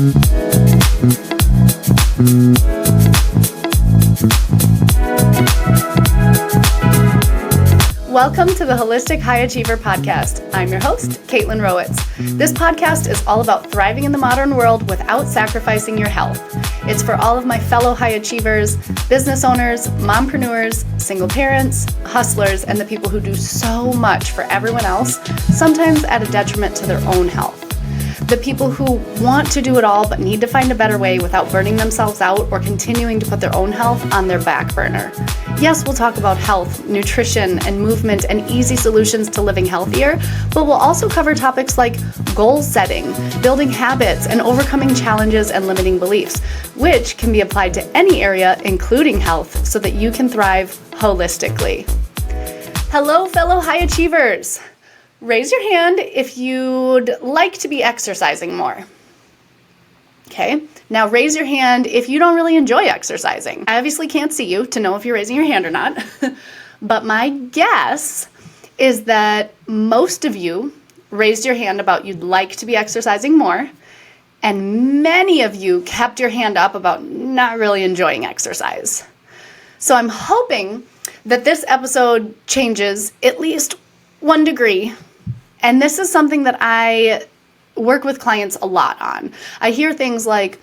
Welcome to the Holistic High Achiever Podcast. I'm your host, Kaitlin Rowitz. This podcast is all about thriving in the modern world without sacrificing your health. It's for all of my fellow high achievers, business owners, mompreneurs, single parents, hustlers, and the people who do so much for everyone else, sometimes at a detriment to their own health. The people who want to do it all but need to find a better way without burning themselves out or continuing to put their own health on their back burner. Yes, we'll talk about health, nutrition, and movement and easy solutions to living healthier, but we'll also cover topics like goal setting, building habits, and overcoming challenges and limiting beliefs, which can be applied to any area, including health, so that you can thrive holistically. Hello, fellow high achievers. Raise your hand if you'd like to be exercising more. Okay, now raise your hand if you don't really enjoy exercising. I obviously can't see you to know if you're raising your hand or not, but my guess is that most of you raised your hand about you'd like to be exercising more, and many of you kept your hand up about not really enjoying exercise. So I'm hoping that this episode changes at least 1 degree. And this is something that I work with clients a lot on. I hear things like,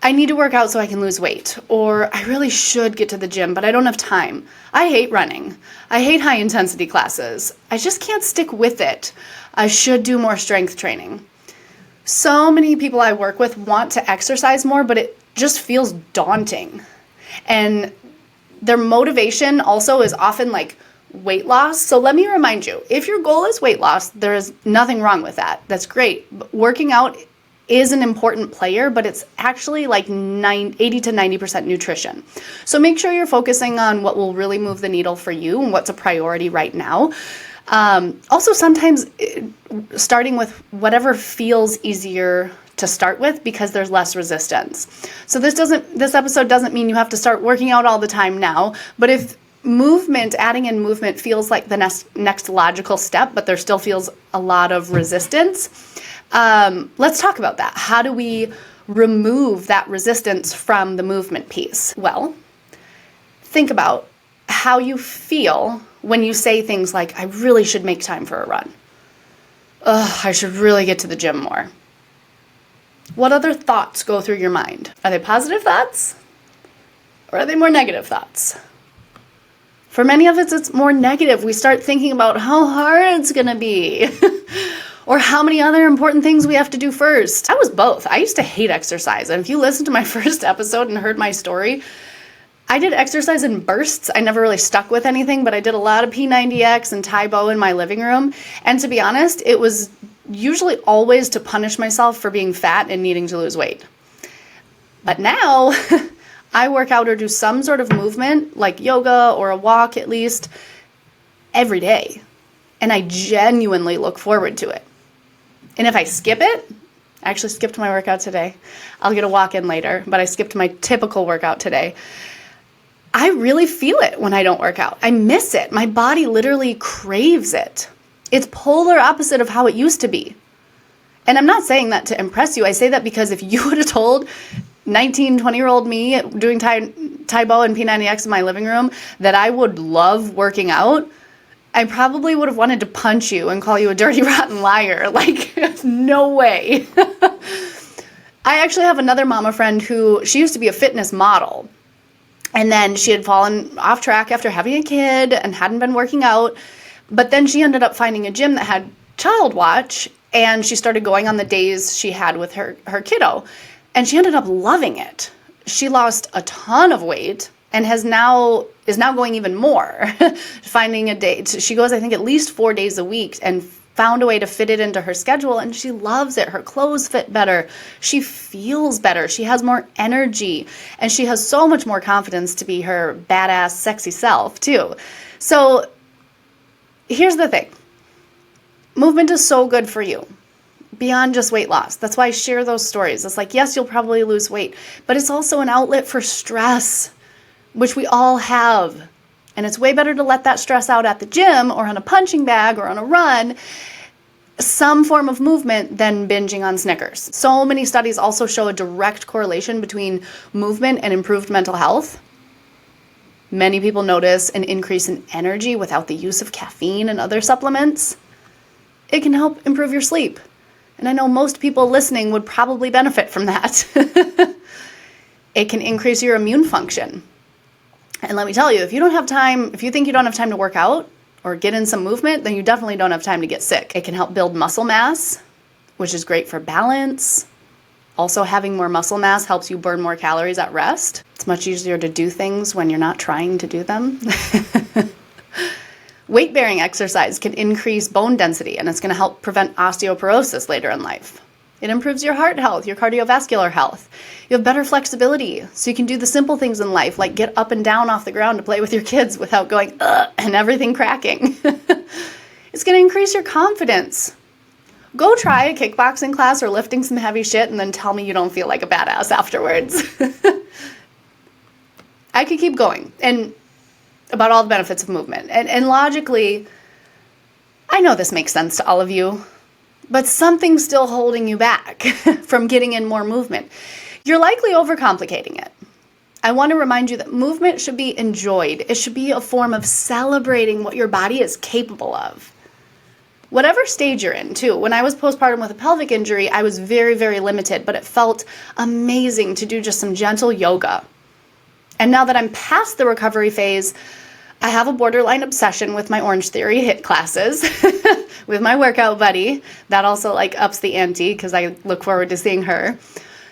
I need to work out so I can lose weight, or I really should get to the gym, but I don't have time. I hate running. I hate high intensity classes. I just can't stick with it. I should do more strength training. So many people I work with want to exercise more, but it just feels daunting. And their motivation also is often like weight loss. So let me remind you, if your goal is weight loss, there is nothing wrong with that. That's great. But working out is an important player, but it's actually like 80 to 90% nutrition. So make sure you're focusing on what will really move the needle for you and what's a priority right now. Also, sometimes starting with whatever feels easier to start with because there's less resistance. So this episode doesn't mean you have to start working out all the time now, but if adding in movement feels like the next logical step, but there still feels a lot of resistance. Let's talk about that. How do we remove that resistance from the movement piece? Well, think about how you feel when you say things like, I really should make time for a run. I should really get to the gym more. What other thoughts go through your mind? Are they positive thoughts? Or are they more negative thoughts? For many of us, it's more negative. We start thinking about how hard it's going to be or how many other important things we have to do first. I was both. I used to hate exercise. And if you listened to my first episode and heard my story, I did exercise in bursts. I never really stuck with anything, but I did a lot of P90X and Tai Bo in my living room. And to be honest, it was usually always to punish myself for being fat and needing to lose weight. But now I work out or do some sort of movement, like yoga or a walk at least, every day. And I genuinely look forward to it. And if I skip it, I actually skipped my workout today. I'll get a walk in later, but I skipped my typical workout today. I really feel it when I don't work out. I miss it. My body literally craves it. It's polar opposite of how it used to be. And I'm not saying that to impress you. I say that because if you would have told 19, 20-year-old me doing Tai Bo and P90X in my living room that I would love working out, I probably would have wanted to punch you and call you a dirty, rotten liar. Like, no way. I actually have another mama friend who, she used to be a fitness model. And then she had fallen off track after having a kid and hadn't been working out. But then she ended up finding a gym that had child watch, and she started going on the days she had with her kiddo. And she ended up loving it. She lost a ton of weight and is now going even more, finding a day. She goes, I think, at least 4 days a week and found a way to fit it into her schedule, and she loves it. Her clothes fit better. She feels better. She has more energy, and she has so much more confidence to be her badass, sexy self, too. So here's the thing. Movement is so good for you. Beyond just weight loss. That's why I share those stories. It's like, yes, you'll probably lose weight, but it's also an outlet for stress, which we all have. And it's way better to let that stress out at the gym or on a punching bag or on a run some form of movement than binging on Snickers. So many studies also show a direct correlation between movement and improved mental health. Many people notice an increase in energy without the use of caffeine and other supplements. It can help improve your sleep. And I know most people listening would probably benefit from that. It can increase your immune function. And let me tell you, if you think you don't have time to work out or get in some movement, then you definitely don't have time to get sick. It can help build muscle mass, which is great for balance. Also, having more muscle mass helps you burn more calories at rest. It's much easier to do things when you're not trying to do them. Weight-bearing exercise can increase bone density, and it's going to help prevent osteoporosis later in life. It improves your heart health, your cardiovascular health. You have better flexibility, so you can do the simple things in life, like get up and down off the ground to play with your kids without going, ugh, and everything cracking. It's going to increase your confidence. Go try a kickboxing class or lifting some heavy shit and then tell me you don't feel like a badass afterwards. I could keep going and about all the benefits of movement. And logically, I know this makes sense to all of you, but something's still holding you back from getting in more movement. You're likely overcomplicating it. I want to remind you that movement should be enjoyed. It should be a form of celebrating what your body is capable of. Whatever stage you're in, too. When I was postpartum with a pelvic injury, I was very, very limited, but it felt amazing to do just some gentle yoga. And now that I'm past the recovery phase, I have a borderline obsession with my Orange Theory HIIT classes with my workout buddy. That also ups the ante because I look forward to seeing her.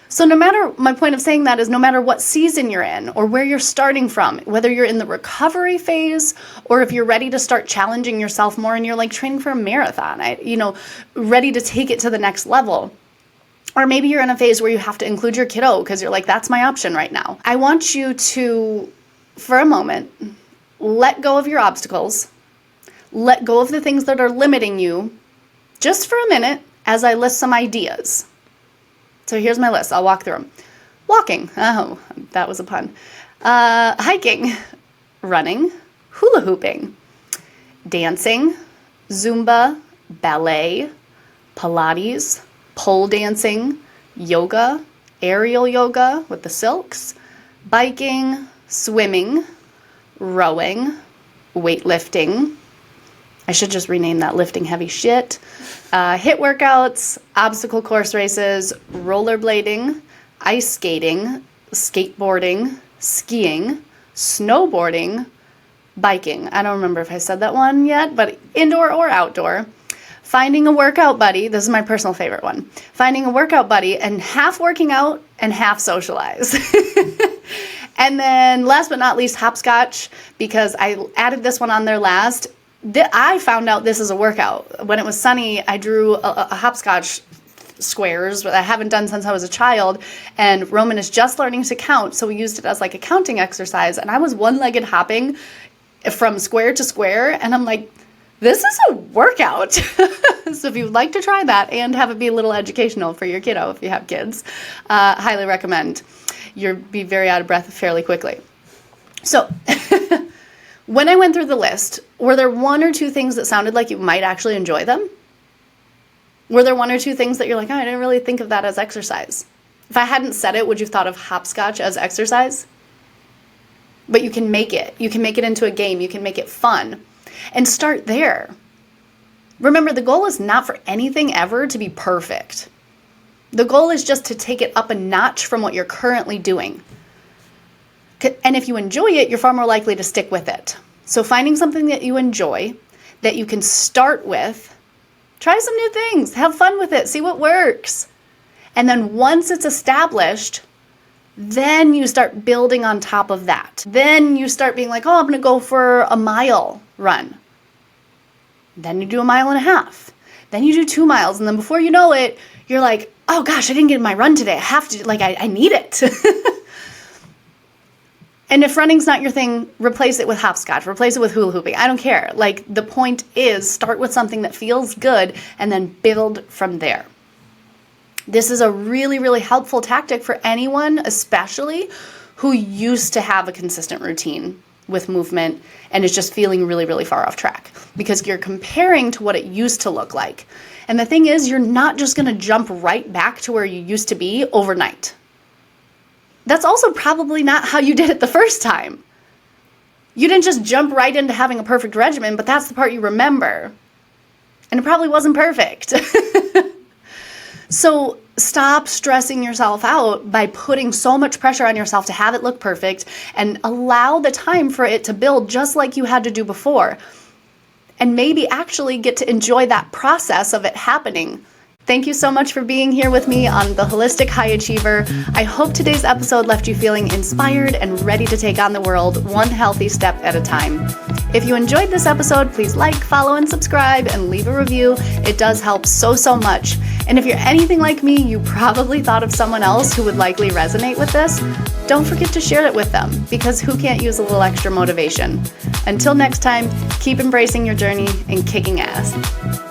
So my point of saying that is no matter what season you're in or where you're starting from, whether you're in the recovery phase or if you're ready to start challenging yourself more and you're training for a marathon, ready to take it to the next level. Or maybe you're in a phase where you have to include your kiddo because you're that's my option right now. I want you to, for a moment, let go of your obstacles, let go of the things that are limiting you just for a minute as I list some ideas. So here's my list. I'll walk through them. Walking. Oh, that was a pun. Hiking, running, hula hooping, dancing, Zumba, ballet, Pilates, pole dancing, yoga, aerial yoga with the silks, biking, swimming, rowing, weightlifting. I should just rename that lifting heavy shit. HIIT workouts, obstacle course races, rollerblading, ice skating, skateboarding, skiing, snowboarding, biking. I don't remember if I said that one yet, but indoor or outdoor. Finding a workout buddy. This is my personal favorite one. Finding a workout buddy and half working out and half socialize. And then last but not least, hopscotch, because I added this one on there last. I found out this is a workout. When it was sunny, I drew a hopscotch squares that I haven't done since I was a child, and Roman is just learning to count, so we used it as a counting exercise, and I was one-legged hopping from square to square, and I'm this is a workout. So if you'd like to try that and have it be a little educational for your kiddo if you have kids, highly recommend. You'll be very out of breath fairly quickly. So when I went through the list, were there one or two things that sounded like you might actually enjoy them? Were there one or two things that you're I didn't really think of that as exercise? If I hadn't said it, would you have thought of hopscotch as exercise? But you can make it. You can make it into a game. You can make it fun. And start there. Remember, the goal is not for anything ever to be perfect. The goal is just to take it up a notch from what you're currently doing. And if you enjoy it, you're far more likely to stick with it. So finding something that you enjoy, that you can start with, try some new things, have fun with it, see what works. And then once it's established, then you start building on top of that. Then you start being I'm going to go for a mile run. Then you do a mile and a half. Then you do 2 miles. And then before you know it, you're oh gosh, I didn't get in my run today. I have to, I need it. And if running's not your thing, replace it with hopscotch, replace it with hula hooping. I don't care. The point is start with something that feels good and then build from there. This is a really, really helpful tactic for anyone, especially who used to have a consistent routine with movement and is just feeling really, really far off track because you're comparing to what it used to look like. And the thing is, you're not just going to jump right back to where you used to be overnight. That's also probably not how you did it the first time. You didn't just jump right into having a perfect regimen, but that's the part you remember. And it probably wasn't perfect. So stop stressing yourself out by putting so much pressure on yourself to have it look perfect, and allow the time for it to build just like you had to do before. And maybe actually get to enjoy that process of it happening. Thank you so much for being here with me on The Holistic High Achiever. I hope today's episode left you feeling inspired and ready to take on the world one healthy step at a time. If you enjoyed this episode, please like, follow, and subscribe, and leave a review. It does help so much. And if you're anything like me, you probably thought of someone else who would likely resonate with this. Don't forget to share it with them, because who can't use a little extra motivation? Until next time, keep embracing your journey and kicking ass.